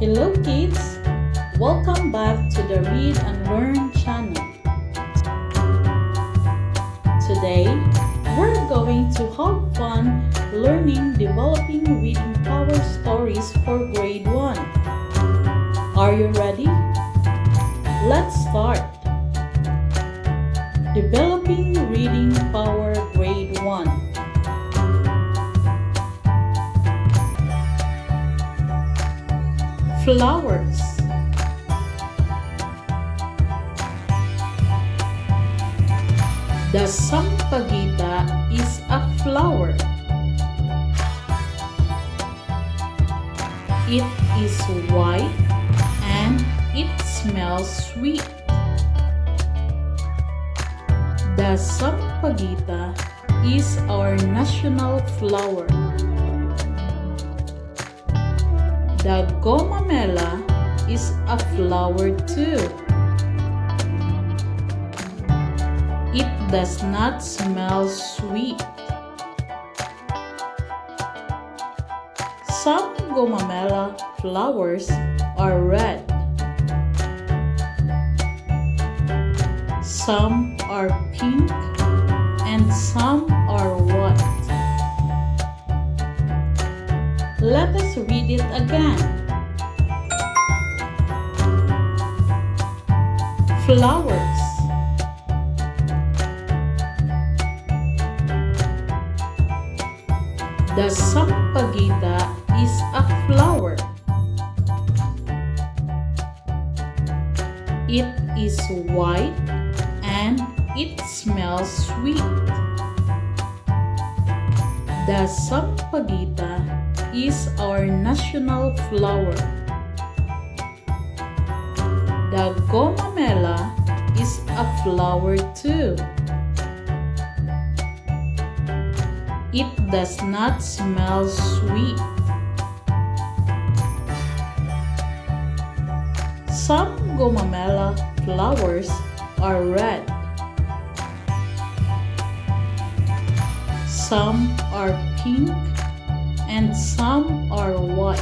Hello kids! Welcome back to the Read and Learn channel. Today, we're going to have fun learning developing reading power stories for grade 1. Are you ready? Let's start! Developing reading power grade 1. Flowers. The Sampaguita is a flower. It is white and it smells sweet. The Sampaguita is our national flower. The Gumamela is a flower too. It does not smell sweet. Some Gumamela flowers are red. Some are pink and some are white. Let us read it again. Flowers. The Sampaguita is a flower. It is white and it smells sweet. The Sampaguita is our national flower. The Gumamela is a flower too. It does not smell sweet. Some Gumamela flowers are red. Some are pink and some are white.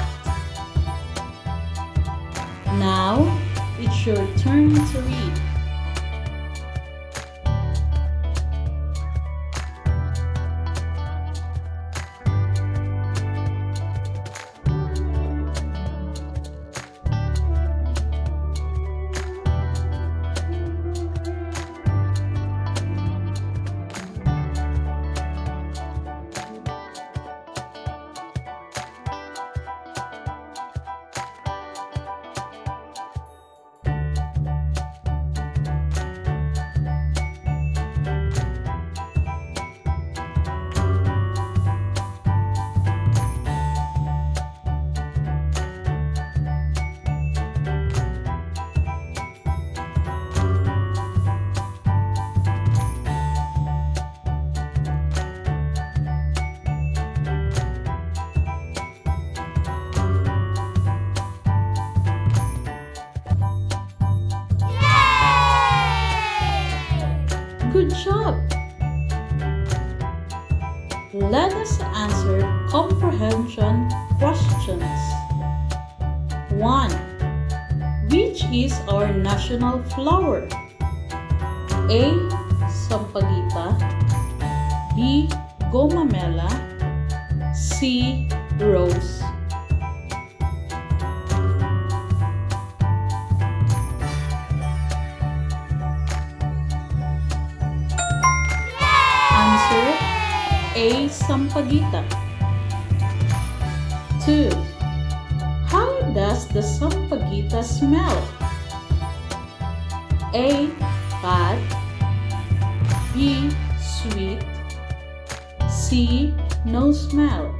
Now, it's your turn to read. Good job! Let us answer comprehension questions. 1. Which is our national flower? A. Sampaguita, B. Gumamela, C. Rose. A. Sampaguita. 2. How does the Sampaguita smell? A. Bad, B. Sweet, C. No smell.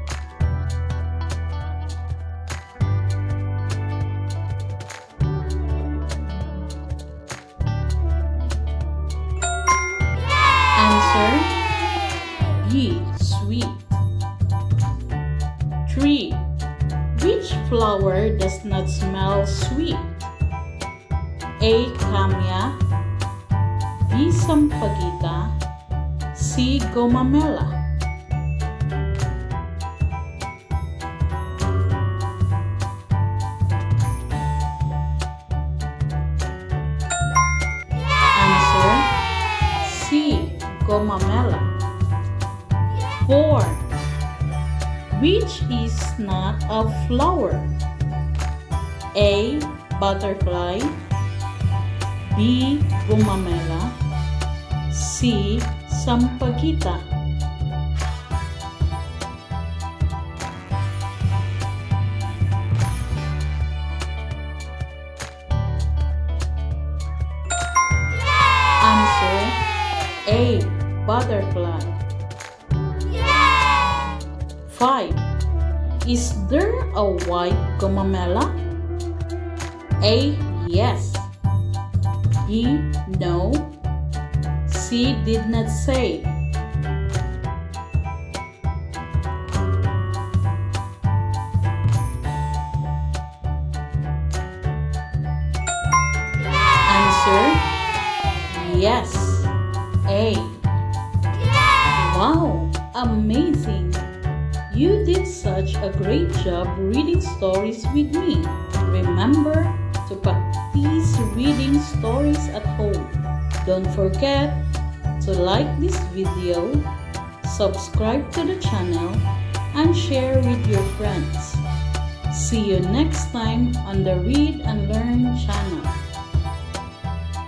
Answer B. Sweet. 3. Which flower does not smell sweet? A. Camia, B. Sampaguita, C. Gumamela. Gumamela? 4. Which is not a flower? A. Butterfly, B. Gumamela, C. Sampaguita. Answer A. Butterfly. 5. Is there a white Gumamela? A. Yes. B. No. C. Did not say. Answer yes. A. Wow, amazing! You did such a great job reading stories with me. Remember to practice reading stories at home. Don't forget to like this video, subscribe to the channel, and share with your friends. See you next time on the Read and Learn channel.